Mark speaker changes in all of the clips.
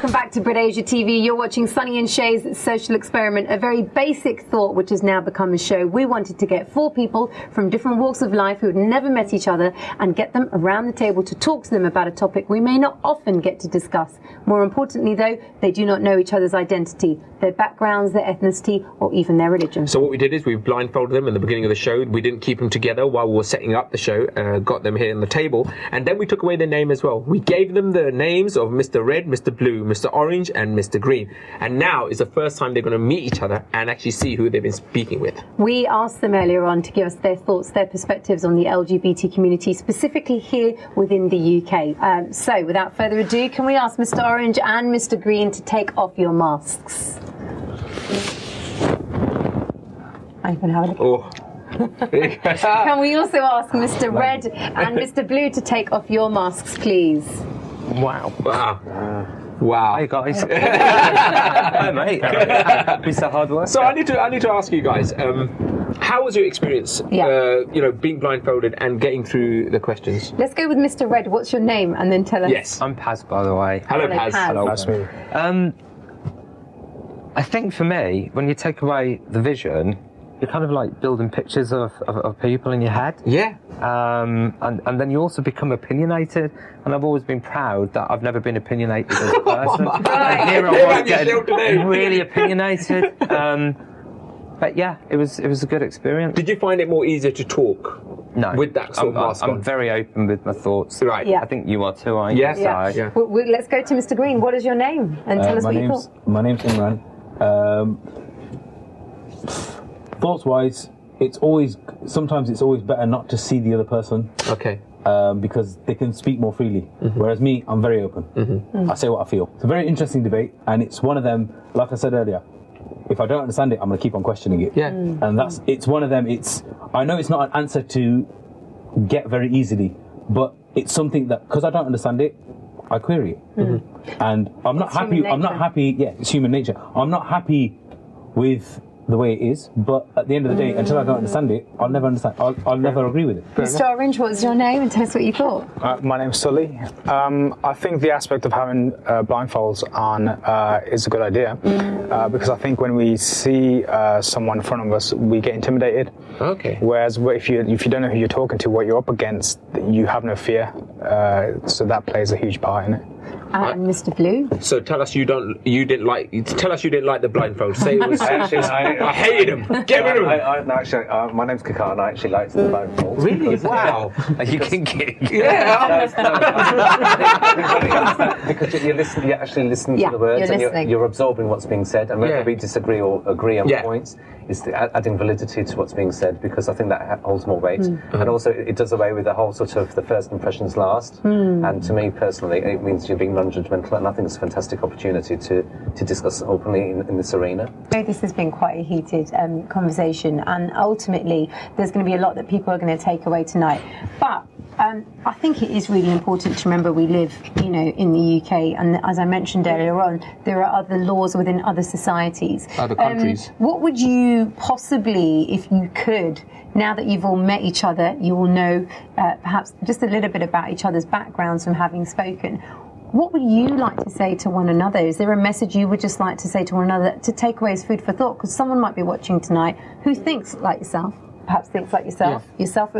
Speaker 1: Welcome back to Brit Asia TV. You're watching Sunny and Shay's Social Experiment, a very basic thought which has now become a show. We wanted to get 4 people from different walks of life who had never met each other and get them around the table to talk to them about a topic we may not often get to discuss. More importantly, though, they do not know each other's identity, their backgrounds, their ethnicity, or even their religion.
Speaker 2: So what we did is we blindfolded them in the beginning of the show. We didn't keep them together while we were setting up the show, got them here on the table, and then we took away their name as well. We gave them the names of Mr. Red, Mr. Blue, Mr. Orange, and Mr. Green. And now is the first time they're going to meet each other and actually see who they've been speaking with.
Speaker 1: We asked them earlier on to give us their thoughts, their perspectives on the LGBT community, specifically here within the UK. So, without further ado, can we ask Mr. Orange and Mr. Green to take off your masks? I'm going to have a look.
Speaker 2: Oh.
Speaker 1: Can we also ask Mr. Red and Mr. Blue to take off your masks, please?
Speaker 2: Wow. Wow.
Speaker 3: Hey guys. Hi mate. It's a hard work.
Speaker 2: So I need to ask you guys, how was your experience being blindfolded and getting through the questions?
Speaker 1: Let's go with Mr. Red. What's your name? And then tell us.
Speaker 2: Yes.
Speaker 3: I'm Paz, by the way.
Speaker 2: Hello, Paz.
Speaker 3: Hello.
Speaker 4: That's me.
Speaker 3: I think for me, when you take away the vision, you're kind of like building pictures of people in your head.
Speaker 2: Yeah.
Speaker 3: And then you also become opinionated. And I've always been proud that I've never been opinionated as a person. And here I was getting really opinionated. But yeah, it was a good experience.
Speaker 2: Did you find it more easier to talk?
Speaker 3: No.
Speaker 2: With that sort of mask on?
Speaker 3: I'm very open with my thoughts.
Speaker 2: Right.
Speaker 1: Yeah.
Speaker 3: I think you are too, aren't you?
Speaker 2: Yes.
Speaker 1: Yeah. Well, let's go to Mr. Green. What is your name? And tell us what you thought.
Speaker 4: My name's Imran. Thoughts-wise, sometimes it's always better not to see the other person.
Speaker 2: Okay.
Speaker 4: Because they can speak more freely. Whereas me, I'm very open. I say what I feel. It's a very interesting debate, and it's one of them, like I said earlier, if I don't understand it, I'm going to keep on questioning it.
Speaker 2: Yeah.
Speaker 4: And it's one of them, I know it's not an answer to get very easily, but it's something that, because I don't understand it, I query it. And I'm not happy, it's human nature. I'm not happy with the way it is, but at the end of the day, until I don't understand it, I'll never understand. I'll never agree with it.
Speaker 1: Mr. Orange, what's your name? And tell us what you thought.
Speaker 5: My name's Sully. I think the aspect of having blindfolds on is a good idea because I think when we see someone in front of us, we get intimidated.
Speaker 2: Okay.
Speaker 5: Whereas if you don't know who you're talking to, what you're up against, you have no fear. So that plays a huge part in it.
Speaker 1: And Mr. Blue.
Speaker 2: So tell us you didn't like the blindfold. Say it was. I hated him. Get rid of him.
Speaker 6: Actually, my name's Kakan. I actually liked the blindfold.
Speaker 2: Really? Wow.
Speaker 3: Are you kinky?
Speaker 2: Yeah.
Speaker 6: Because you actually listen to the words and you're absorbing what's being said, and whether we disagree or agree on points is adding validity to what's being said, because I think that holds more weight. And also it does away with the whole sort of the first impressions last. And to me personally, it means you're being non-judgmental, and I think it's a fantastic opportunity to discuss openly in this arena.
Speaker 1: This has been quite a heated conversation, and ultimately there's going to be a lot that people are going to take away tonight. But I think it is really important to remember we live, in the UK, and as I mentioned earlier on, there are other laws within other societies,
Speaker 2: other countries.
Speaker 1: What would you possibly, if you could, now that you've all met each other, you all know perhaps just a little bit about each other's backgrounds from having spoken. What would you like to say to one another? Is there a message you would just like to say to one another to take away as food for thought? Because someone might be watching tonight who thinks like yourself, perhaps thinks like yourself, yourself.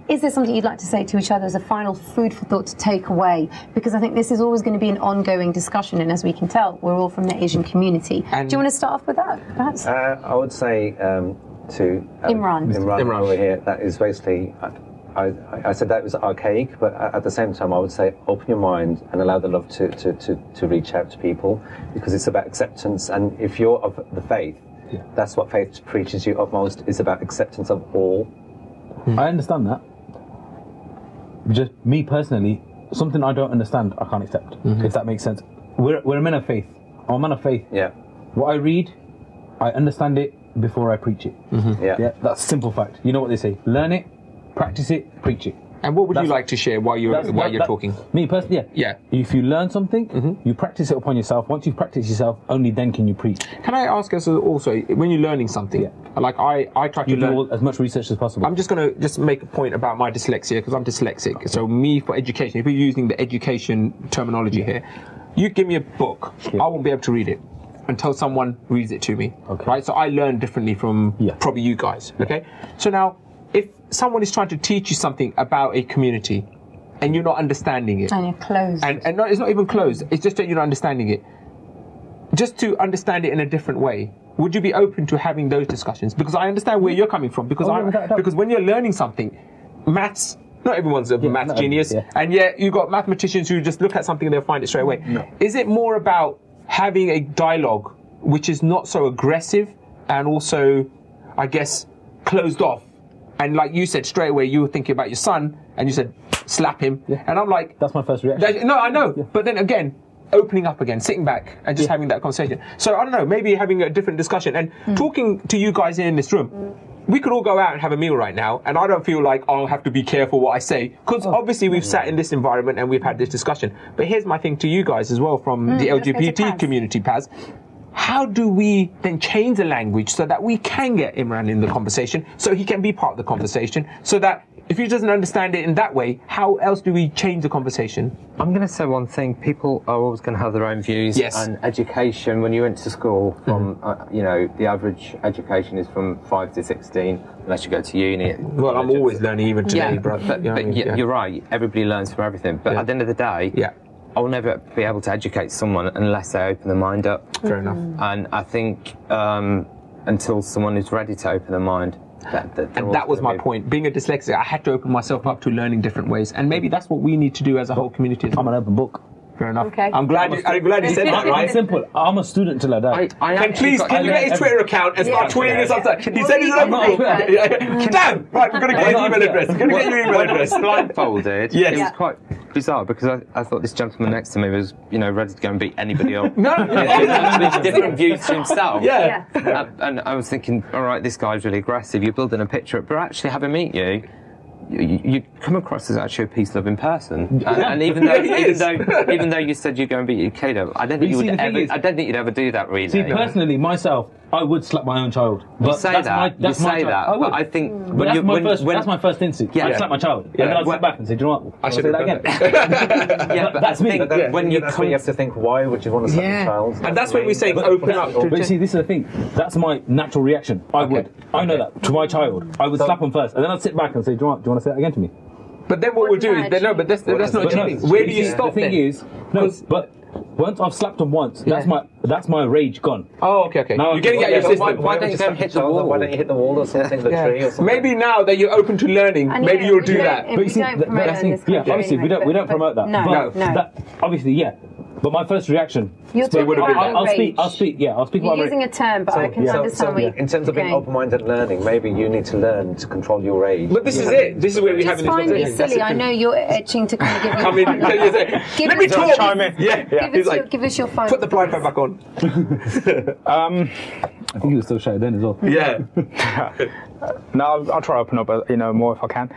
Speaker 1: Is there something you'd like to say to each other as a final food for thought to take away? Because I think this is always going to be an ongoing discussion, and as we can tell, we're all from the Asian community. And do you want to start off with that, perhaps?
Speaker 6: I would say to Imran over here, that is basically... I said that was archaic, but at the same time I would say open your mind and allow the love to reach out to people, because it's about acceptance. And if you're of the faith, that's what faith preaches you utmost, is about acceptance of all.
Speaker 4: I understand that. Just me personally, something I don't understand, I can't accept, if that makes sense. We're a man of faith. I'm a man of faith.
Speaker 6: Yeah.
Speaker 4: What I read, I understand it before I preach it. Yeah, that's a simple fact. You know what they say, learn it, practice it, preach it.
Speaker 2: And what would you like to share while you're talking?
Speaker 4: Me personally,
Speaker 2: yeah.
Speaker 4: If you learn something, you practice it upon yourself. Once you've practiced yourself, only then can you preach.
Speaker 2: Can I ask us also, when you're learning something, like I try to
Speaker 4: do as much research as possible.
Speaker 2: I'm just going to make a point about my dyslexia, because I'm dyslexic. So me, for education, if we're using the education terminology here, you give me a book, I won't be able to read it until someone reads it to me.
Speaker 4: Okay.
Speaker 2: Right? So I learn differently from probably you guys. Okay. So now, if someone is trying to teach you something about a community and you're not understanding it,
Speaker 1: and you're closed,
Speaker 2: and no, it's not even closed, it's just that you're not understanding it, just to understand it in a different way, would you be open to having those discussions? Because I understand where you're coming from, because because when you're learning something, maths, not everyone's a math genius, and yet you've got mathematicians who just look at something and they'll find it straight away.
Speaker 4: No.
Speaker 2: Is it more about having a dialogue which is not so aggressive and also, I guess, closed off? And like you said, straight away you were thinking about your son and you said, slap him. And I'm like...
Speaker 4: That's my first reaction.
Speaker 2: No, I know. But then again, opening up again, sitting back and just having that conversation. So I don't know, maybe having a different discussion. And talking to you guys in this room, we could all go out and have a meal right now, and I don't feel like I'll have to be careful what I say, because obviously we've sat in this environment and we've had this discussion. But here's my thing to you guys as well from the LGBT community, Paz. How do we then change the language so that we can get Imran in the conversation, so he can be part of the conversation, so that if he doesn't understand it in that way, how else do we change the conversation?
Speaker 3: I'm going to say one thing. People are always going to have their own views.
Speaker 2: Yes.
Speaker 3: And education, when you went to school, from the average education is from 5 to 16, unless you go to uni.
Speaker 2: Well, I'm always learning, even today, bro.
Speaker 3: But you're right. Everybody learns from everything. But at the end of the day, I'll never be able to educate someone unless they open their mind up.
Speaker 2: Fair enough.
Speaker 3: And I think until someone is ready to open their mind,
Speaker 2: that was my point. Being a dyslexic, I had to open myself up to learning different ways, and maybe that's what we need to do as a whole community.
Speaker 4: I'm an open book.
Speaker 2: Fair enough.
Speaker 1: Okay.
Speaker 2: I'm glad you said that, right?
Speaker 4: It's simple. I'm a student till I die.
Speaker 2: Can you get his Twitter account and start tweeting us something? He said he's an open book. Damn! Right, we're going to get his email address. We're going to get your email address.
Speaker 3: Blindfolded. It was quite bizarre, because I thought this gentleman next to me was, ready to go and beat anybody up. With different views to himself.
Speaker 2: Yeah.
Speaker 3: And I was thinking, all right, this guy's really aggressive. You're building a picture, but actually having meet you come across as actually a peace-loving person, and even though you said you're going to beat your kid up, I don't think you'd ever do that. Really.
Speaker 4: See, personally, myself, I would slap my own child. But
Speaker 3: you say that. But I think
Speaker 4: that's my first instinct. I'd slap my child, and then I'd sit back and say, "Do you know what? I should say that again."
Speaker 3: But
Speaker 4: that's me.
Speaker 6: When you have to think, why would you want to slap your child?
Speaker 2: And that's when we say open up.
Speaker 4: But you see, this is the thing. That's my natural reaction. I know that to my child. I would slap him first, and then I'd sit back and say, "Do you want to say that again to me?"
Speaker 2: But then what we'll do is, but that's not cheating. Where do you stop?
Speaker 4: The thing is, but once I've slapped him once, that's my rage gone.
Speaker 2: Oh, okay. Now you're getting out your system.
Speaker 3: Why don't you go hit the wall?
Speaker 6: Why don't you hit the wall or something, the tree or something?
Speaker 2: Maybe now that you're open to learning, maybe you'll do that.
Speaker 1: But you see,
Speaker 4: obviously we don't promote that.
Speaker 1: No.
Speaker 4: Obviously, But my first reaction.
Speaker 1: You're talking about
Speaker 4: I'll speak.
Speaker 1: You're using a term, but I can understand what
Speaker 6: in terms of being open-minded learning, maybe you need to learn to control your rage.
Speaker 2: But this is it. This is where we have this conversation.
Speaker 1: It's fine, be silly. I know you're itching to kind of give you.
Speaker 2: Let me talk.
Speaker 1: Give us your phone.
Speaker 2: Put the blind phone back on.
Speaker 4: I think he was still shouting then as well.
Speaker 2: Yeah.
Speaker 5: No, I'll try to open up, more if I can.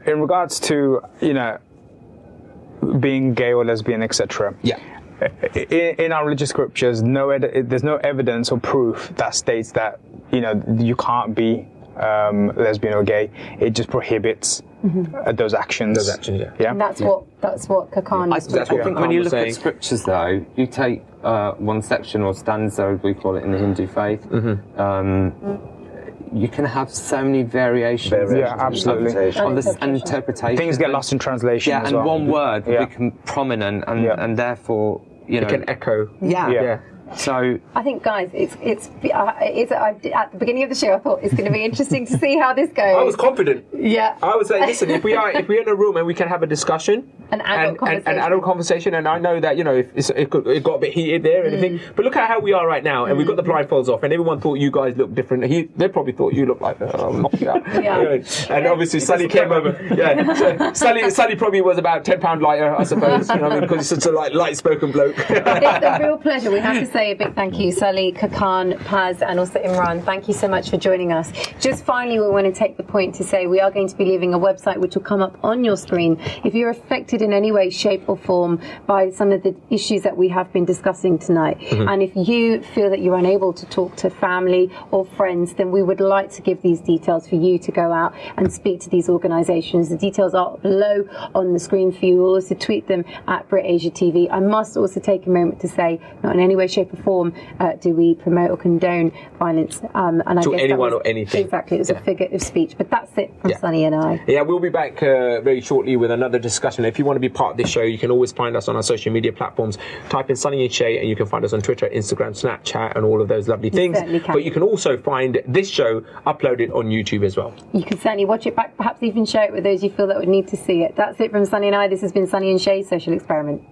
Speaker 5: In regards to, being gay or lesbian, etc.
Speaker 2: Yeah.
Speaker 5: In our religious scriptures, there's no evidence or proof that states that you can't be lesbian or gay. It just prohibits those actions.
Speaker 2: Those actions, yeah.
Speaker 1: And that's what Kakani.
Speaker 3: I think when you look at scriptures, though, you take one section or stanza, as we call it in the Hindu faith. You can have so many variations.
Speaker 5: Yeah, absolutely.
Speaker 3: On the interpretation.
Speaker 5: Things get lost in translation.
Speaker 3: Yeah, and one word will become prominent, and therefore,
Speaker 2: it can echo.
Speaker 1: Yeah.
Speaker 3: So
Speaker 1: I think, guys, it's at the beginning of the show, I thought it's going to be interesting to see how this goes.
Speaker 2: I was confident.
Speaker 1: Yeah.
Speaker 2: I would say, listen, if we're in a room and we can have a discussion,
Speaker 1: An adult conversation.
Speaker 2: And I know that, you know, it got a bit heated there and everything. But look at how we are right now. And we've got the blindfolds off. And everyone thought you guys looked different. They probably thought you looked like And obviously Sunny came over. Yeah. So Sunny probably was about £10 lighter, I suppose. You know, because he's such a light-spoken bloke.
Speaker 1: It's a real pleasure. We have to say a big thank you, Sally, Kakan, Paz, and also Imran. Thank you so much for joining us. Just finally, we want to take the point to say we are going to be leaving a website which will come up on your screen. If you're affected in any way, shape or form by some of the issues that we have been discussing tonight, and if you feel that you're unable to talk to family or friends, then we would like to give these details for you to go out and speak to these organisations. The details are below on the screen for you. We'll also tweet them at BritAsia TV. I must also take a moment to say, not in any way, shape or form do we promote or condone violence. And I
Speaker 2: to
Speaker 1: guess
Speaker 2: anyone or anything.
Speaker 1: Exactly, it was a figure of speech. But that's it from Sunny and I.
Speaker 2: Yeah, we'll be back very shortly with another discussion. If you want to be part of this show, you can always find us on our social media platforms. Type in Sunny and Shay and you can find us on Twitter, Instagram, Snapchat and all of those lovely things. But you can also find this show uploaded on YouTube as well.
Speaker 1: You can certainly watch it back, perhaps even share it with those you feel that would need to see it. That's it from Sunny and I. This has been Sunny and Shay, Social Experiment.